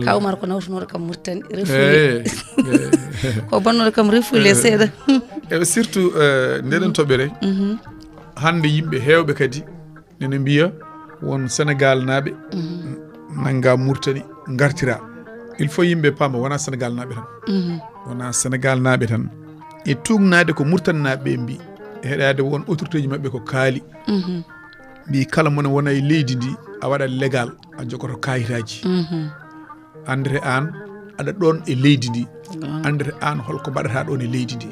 kawmar ko nawtunoɗo kam Mauritanie refuule ko bonnoɗo kam refuule seeɗa e surtout ndeɗen toɓɓere hande yimɓe hewɓe kadi nene mbiya won Sénégal naaɓe nanga Mauritanie gartira il faut yimɓe paama wona Sénégal naaɓe tan wona Sénégal naaɓe tan e tugnade ko Mauritanie naaɓe mbi heɗade won autorité ji mabɓe ko kaali mbi kala mone wona e leydi ndi a waɗat légal a jogoto kayitaji andre an aɗa ɗon e leydi ndi andre an holko mbaɗata ɗon e leydi ndi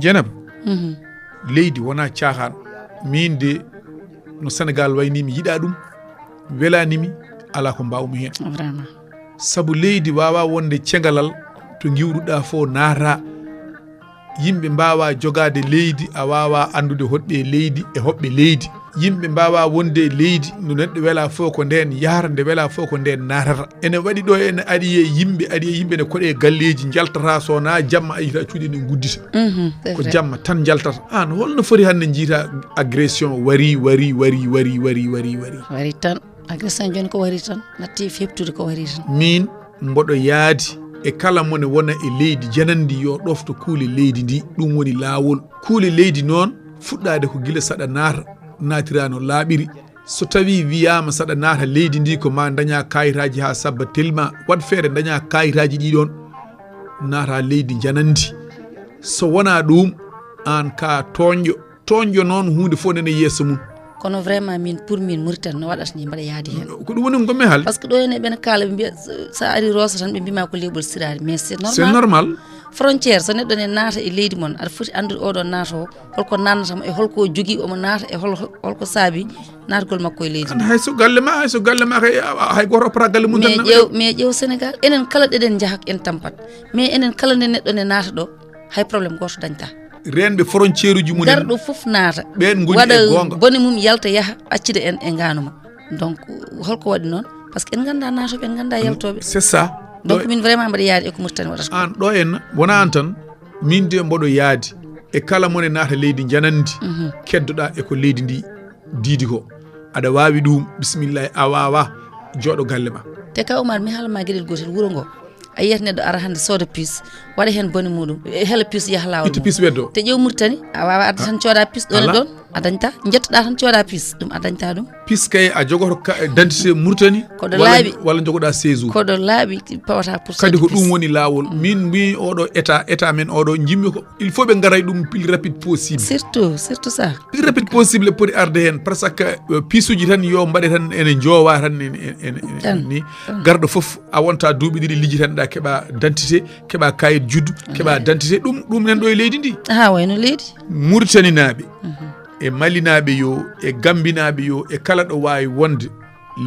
Dieynaba leydi wona caahan min de no Sénégal wayni mi yiɗa ɗum welanimi ala ko mbawmi hen saabu leydi wawa wonde cegalal to giwruɗa fo naata yimɓe mbawa jogade leydi a wawa andude hoɗɓe leydi e hoɓɓe leydi yimɓe mbawa wonde e leydi no neɗɗo wela fof ko nden yahata nde wela fof ko nden natata ene waɗi ɗo ene aɗi e yimɓe ne koɗe galleji jaltata sowona jamma a yita cuuɗi ne guddita ko jamma tan jaltata an holno foti hande jiita agression wari tan agression joni ko wari tan natti feptude ko wari tan min mboɗo yaadi e kala mone wona e leydi janandi yo ɗofto kuule leydi ndi ɗum woni laawol kuule leydi noon fuɗɗade ko gila saɗa naata natirano laaɓiri so tawi wiyama saɗa naata leydi ndi ko ma daña kayitaji ha sabba telma wat feere daña kayitaji ɗiɗon naata leydi janandi so wona ɗum an ka toñƴo noon hunde fof nene yeeso mum kono vraiment min pour min Mauritanie no waɗata ni mbaɗa yaadi hen ko ɗum woni gomi haal par ce que ɗo ene ɓene kaala ɓe mbiya sa ari Rosso tan ɓe mbima ko leɓol sirade mais c'est normal frontiére so neɗɗo ne naata e leydi moon aɗa foti andude oɗo naata o holko nannatamo e holko jogui omo naata e holko saabi naatgol makko e leydi hayso galle ma hay goto oppata galle mum mais ƴeew Sénégal enen kala ɗeɗen jahak en tampat mais enen kala nde neɗɗo ne naata ɗo hay probléme goto dañta renɓe frontiére uji mumen garɗo fof naata ɓen goni e gonga bone mum yalta yaha accide en e ganuma donc holko waɗi noon par ce que en ganda naatoɓe en ganda yaltoɓe c'est ça donc min vraiment mbaɗa yaadi eko Mauritanie waɗata an ɗo en wona an tan min de mboɗo yaadi e kala mone naata leydi janandi keddoɗa eko leydi ndi diidi ko aɗa wawi ɗum bisimilla a wawa jooɗo galle ma te ka Oumar mi haalama gueɗel gotel wuuro ngo a yiyat neɗɗo ara hande sooda puce waɗa hen bone muɗum hela puce yaha lawol itta puce ɓeddo te ƴeew Mauritanie a wawa adda tan cooda puce ɗon e ɗon a dañta jettoɗa tan cooda puce ɗum a dañta ɗum puce kay a jogoto identité Mauritanie koɗo laaɓi walla jogoɗa séjour koɗo laaɓi pawata pour kadi ko ɗum woni lawol min mbi oɗo état men oɗo jimmi ko il faut ɓe garay ɗum pile rapide possible surtout ça pile rapide possible poti arde hen par ce que puce uji tan yo mbaɗe tan ene jowa tan ni garɗo foof a wonta duuɓi ɗiɗi lijjitanɗa keeɓa identité keeɓa kayit juddu keeɓa identité ɗum nen ɗo e leydi ndi ha wayno leydi Mauritanie naaɓe e Mali naaɓe yo e Gambi naaɓe yo e kala ɗo wawi wonde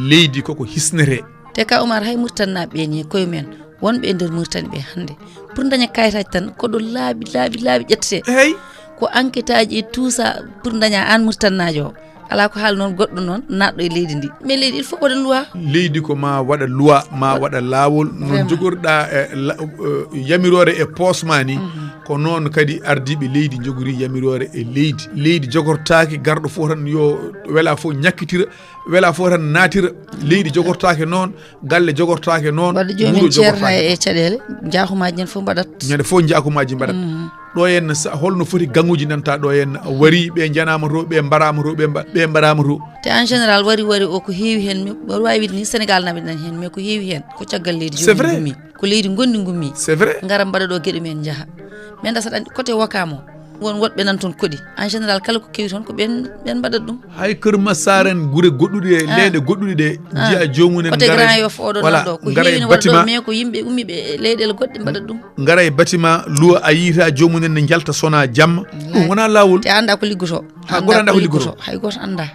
leydi koko hisnere te ka Oumar hay Mauritanie naaɓe ni koye men wonɓe e nder Mauritanie ɓe hande pour daña kayitaji tan koɗo laaɓi ƴettete eyyi ko enquête aji et tout ça pour daña an Mauritanie najo o ala ko haal noon goɗɗo noon natɗo e leydi ndi mais leydi il faut waɗa loi leydi ko ma waɗa loi ma waɗa laawol no jogorɗa yamirore e posma ni ko noon kadi ardiɓe leydi jogori yamirore e leydi jogortaki garɗo fof tan yo wela fof ñakkitira wela fof tan natira leydi jogortaki noon galle jogortaki noon wadde joomum ceerta e caɗele jaakumaji nen fof mbaɗat ñande fof jaakumaji mbaɗat ɗo henna holno foti ganguji nanta ɗo henna wari ɓe janama to ɓe mbarama to ɓe mbarama to te en général wari o ko heewi hen waɗa wawi wiide ni Sénégal naɓe nan hen mais ko heewi hen ko caggal leydi joni gummi ko leydi gondi gummi c'est vrai gara mbaɗa ɗo gueɗe men jaaha mais saɗa andi côté Wakam o won woɗɓe nan toon koɗi en général kala ko kewi toon ko ɓen mbaɗat ɗum hay Kër Massar en guure goɗɗuɗe leyɗe goɗɗuɗe ɗe jiya jomumen côté Grand Yoff oɗo nan ɗo ko heewi ne waɗa ɗo mais ko yimɓe ummiɓe leyɗele goɗɗe mbaɗat ɗum gara e bâtiment luwa a yiyita jomumen ne jalta sona jamma ɗum wona lawol te anda ko liggoto ha goto anda ko liggoto hay goto anda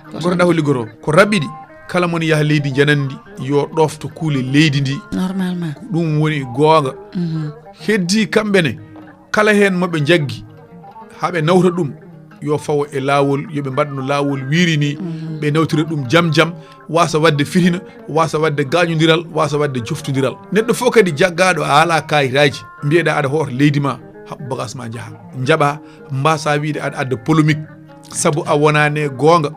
ko raɓɓiɗi kala moni yaha leydi janandi yo ɗofto kuule leydi ndi normalement ɗum woni gonga heddi kamɓene kala hen moɓe jaggi haɓe nawta ɗum yo fawo e laawol yoɓe mbaɗno laawol wiiri ni ɓe nawtira ɗum jam wasa wadde fitina wasa wadde gañodiral wasa wadde joftodiral neɗɗo fof kadi jaggaɗo a ala kayitaji mbiyeɗa aɗa hoota leydi ma haɓɓo bagage ma jaaha jaaɓa mbasa wiide aɗa adda polémique sabu a wonane gonga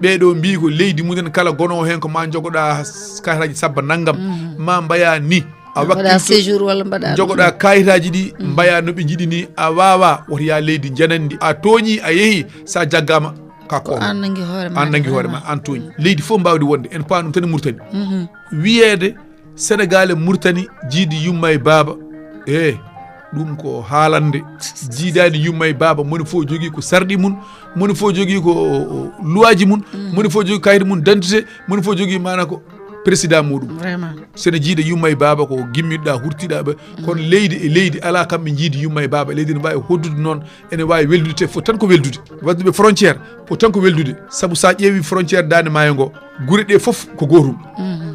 ɓeɗo mbi ko leydi mumen kala gonowo hen ko ma jogoɗa kayitaji sabba naggam ma mbaya ni a waɗa séjour walla mbaɗa jogoɗa kayitaji ɗi mbaya noɓe jiiɗi ni a wawa woto ya leydi janandi a tooñi a yeehi sa jaggama kako an nangi hoorema an tooñi leydi fof mbawdi wonde en paanu tan Mauritanie wiyede Senegal e Mauritanie jiidi yumma e baaba ɗum ko haalande jiidani yumma e baaba moni fof jogui ko sarɗi mum moni fof jogui ko luwaji mum moni fof jogui kayit mum d'identité moni fof jogui mana ko président muɗum vraiment sene jiida yumma e baaba ko gimmiɗɗa hurtiɗaɓe kono leydi e leydi ala kamɓe jiidi yumma e baaba leydi ne wawi hoddude noon ene wawi weldude te fof tan ko weldude wadduɓe frontiére fof tan ko weldude saabu sa ƴeewi frontiére dande maayo ngo guure ɗe fof ko gotum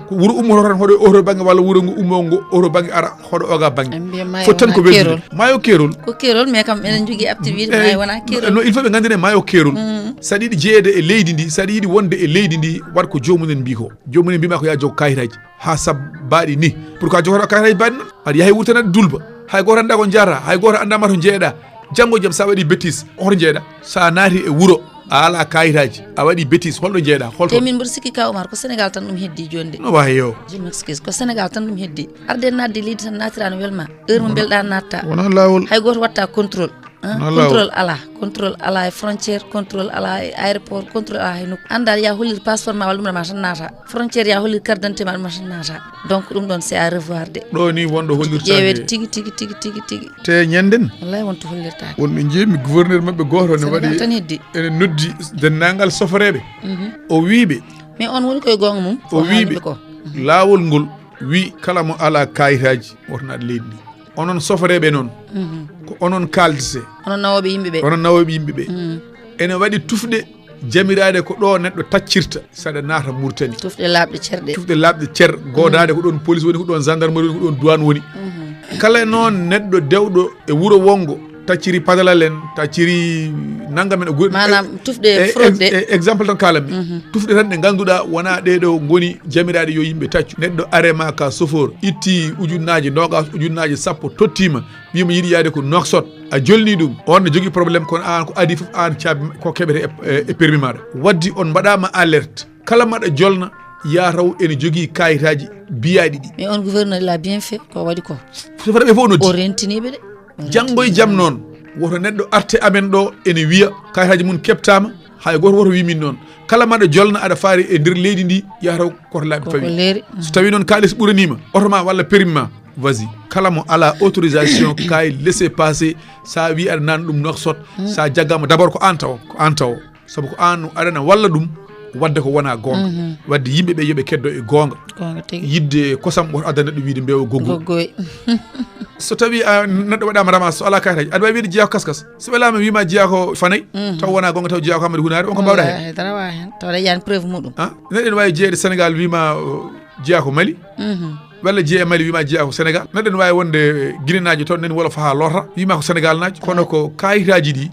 ko wuuro ummoto tan hoɗo oto banggue walla wuuro ngo ummo ngo oto banggue ara hoɗo oga banggue fof tan ko weldude maayo keerol ko keerol mais kam enen jogui apti wiide maayo wona keerol no il faut ɓe gandine maayo keerol saɗa yiiɗi jeeyede e leydi ndi saɗa yiiɗi wonde e leydi ndi wat ko jomumen mbi ko jomumen mbima ko ya jog kayitaji ha sabbaɗi ni pour que a jogoto kayitaji mbaɗi noon aɗa yaaha wurtanade dulba hay goto anda ko jarata hay goto andama to jeeɗa janggo jaam sa waɗi bêtise hoto jeeɗa sa naati e wuuro a ala kayitaji a waɗi bêtise holɗo jeeɗa holto te min mboɗo sikki kaw Oumar ko Sénégal tan ɗum heddi jonde no wawi yo je m'excuse ko Sénégal tan ɗum heddi arde nadde leydi tan natirano welma heure mo belɗa natta wona lawol hay goto watta contrôle contrôle ala e frontiére contrôle ala e aéroport contrôle ala e nokku andal ya hollir passeport ma walla ɗum ma tan naata frontiére ya hollir carte d'identité ma ɗum ma tan naata donc ɗum ɗon c'est à revoir de ɗo ni wonɗo hollirtade ƴeewede tigui te ñanden wallahi wonto hollirtade wonɓe jeemi gouverneur mabɓe goto ne waɗi tan heddi ene noddi dennagal soforeɓe o wiɓe mais on woni koye gonga mum o wiɓe ko laawol ngol wi kala mo ala kayitaji wotonaɗo leydi ndi onon soforeɓe noon ko onon kaldete onon nawoɓe yimɓeɓe ene waɗi tufɗe jamirade ko ɗo neɗɗo taccirta saɗa naata Mauritanie tufɗe laaɓɗe ceer godade ko ɗon police woni ko ɗon gendarmerie woni ko ɗon douane woni kala noon neɗɗo dewɗo e wuuro wongo tacciri padalal en tacciri nanggamen manam tufɗe fraude exemple tan kalanmi tufɗe tan ɗe ganduɗa wona ɗeɗo goni jamiraɗe yo yimɓe taccu neɗɗo arema ka chauffeur itti ujunnaje nogas ujunnaje sappo tottima wima yiiɗi yaade ko noksot a jolni ɗum on ne jogui probléme kono an ko adi foof an caabi ko keɓete e permis maɗa waddi on mbaɗama alerte kala maɗa jolna ya taw ene jogui kayitaji biyaɗi ɗi mais on gouverneur il a bien fait ko waɗi ko soforeɓe fof noddi o rentiniɓe de janggo e jaam noon woto neɗɗo arte amen ɗo ene wiya kayitaji mum keptama hay goto woto wimin noon kala maɗa jolna aɗa faari e nder leydi ndi yataw koto laaɓi fawi so tawi noon kalis ɓuranima oto ma walla permis ma vas-y kala mo ala autorisation kay laissez passer sa wi aɗa nan ɗum noksot sa jaggama d'abord ko an taw saabu ko an aɗana walla ɗum wadde ko wona gonga wadde yimɓeɓe yooɓe keddo e gonga yidde kosam ɓoto adda neɗɗo wiide mbewa goggoy so tawi neɗɗo waɗama ramas so ala kayitaji aɗa wawi wiide jeeya ko kaskas so welama wima jeeya ko fanay taw wona gonga taw jeeya ko Hamadi Hunare on ko mbawɗa hen dara wawi hen tawɗa yani preuve muɗum neɗɗo ne wawi jeeyede Sénégal wima jeeya ko Mali walla jeeya Mali wima jeeya ko Sénégal neɗɗo ne wawi wonde guinenaji toon nani wolof ha lorta wima ko Sénégal naji kono ko kayitaji ɗi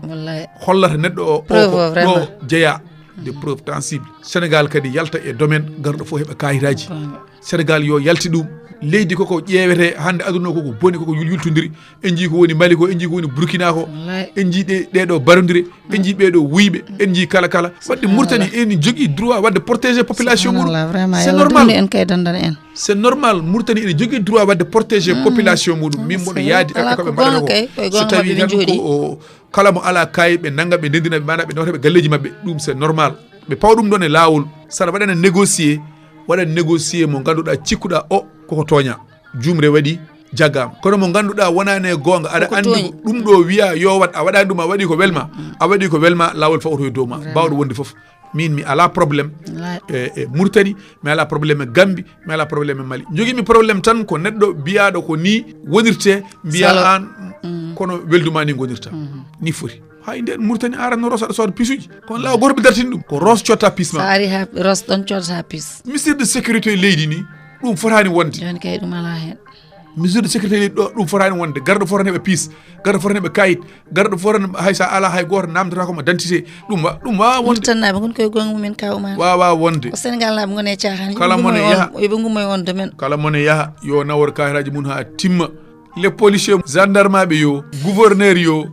hollata neɗɗo o ɗo jeeya des preuves tangibles Sénégal kadi yalta e domaine garɗo fof heeɓa kayitaji Sénégal yo yalti ɗum leydi koko ƴeewete hande aduna koko boni koko yultodiri en jii ko woni Mali ko en jii ko woni Burkina ko en jii ɗeɗo barodire en jii ɓeɗo wuyɓe en jii kala wadde Mauritanie eni jogui droit wadde protéger population muɗum c'est normal c'est normal Mauritanie ene jogui droit wadde protéger population muɗum min mboɗo yaadi ɓe koɓe mbaɗata ko so tawi tan ko kala mo ala kayi ɓe nangga ɓe ndendina ɓe mana ɓe nawata ɓe galleji mabɓe ɗum c'est normal ɓe paw ɗum ɗon e lawol saɗa waɗana négocier mo ganduɗa cikkuɗa o koko tooña jumre waɗi jaggama kono mo ganduɗa wonani e gonga aɗa andi ɗum ɗo wiya yo wat a waɗani ɗum a waɗi ko welma lawol fawoto e dow ma bawɗo wonde foof min mi ala probléme e Mauritanie mi ala probléme e Gambie mi ala probléme e Mali joguimi probléme tan ko neɗɗo biyaɗo ko ni wonirte mbiya an kono welduma ni gonirta ni foti hay nden Mauritanie aranno rosa sooda pisuji kono law goto ɓe dartini ɗum ko ros cotta pisma sa ari ha ros ɗon cotta pis ministre de sécurité leydi ni ɗum fotani wonde joni kay ɗum ala hen mesure de sécurité leydi ɗo ɗum fotani wonde garɗo fotani heɓe piis garɗo fotani heɓe kayit garɗo fotani hay sa ala hay goto namdata komo dentité ɗum wawa wonde tannaɓe gon koye gonga mumen kaw ma wawa wonde ko Sénégal naɓe gone caahan kala mone yaha yoɓe gummo e on domaine kala mone yaha yo nawor kayitaji mum ha timma les policiers gendarme ɓe yo gouverneur yo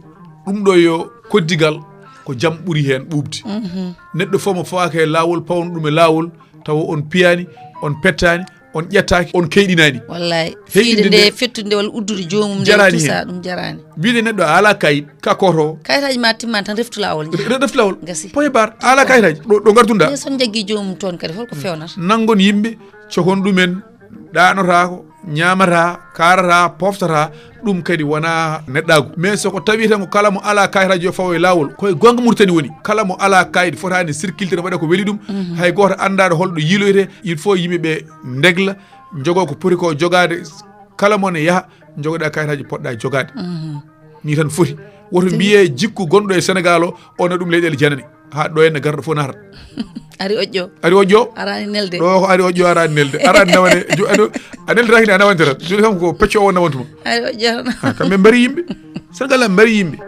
ɗum ɗo yo koddigal ko jam ɓuuri hen ɓubde neɗɗo fof mo fawaka e lawol pawno ɗum e lawol tawa on piyani on pettani on ƴettaki on keyɗinani wallahi fiide nde fettude walla uddude jomum nde tusa ɗum jarani wiide neɗɗo a ala kayit ka koto kayitaji ma timmani tan reftu lawol reftu lawol gasi poye bar a ala kayitaji ɗo gartunda son jaggui jomum toon kadi holko fewnata nangon yimɓe cokon ɗumen ɗanotako ñamata karata poftata ɗum kadi wona neɗɗagu mais soko tawi tan ko kala mo ala kayitaji yo fawo e lawol koye gonga Mauritanie woni kala mo ala kayit fotani circulté no waɗa ko weeli ɗum hay goto andade holɗo yiiloyte il faut yimɓeɓe degla jogo ko poti ko jogade kala mon e yaaha jogoɗa kayitaji poɗɗa jogade ni tan foti woto mbiye jikku gonɗo e Sénégal o ona ɗum leyɗele janane ha ɗo henne garɗo fof nata ari oƴƴo arani nelde ɗo ko ari oƴƴo arani nelde arani nawane a neldataki a nawante tan joni kam ko pecco o nawantuma ari oƴƴo kamɓe mbari yimɓe Sénégal mbari yimɓe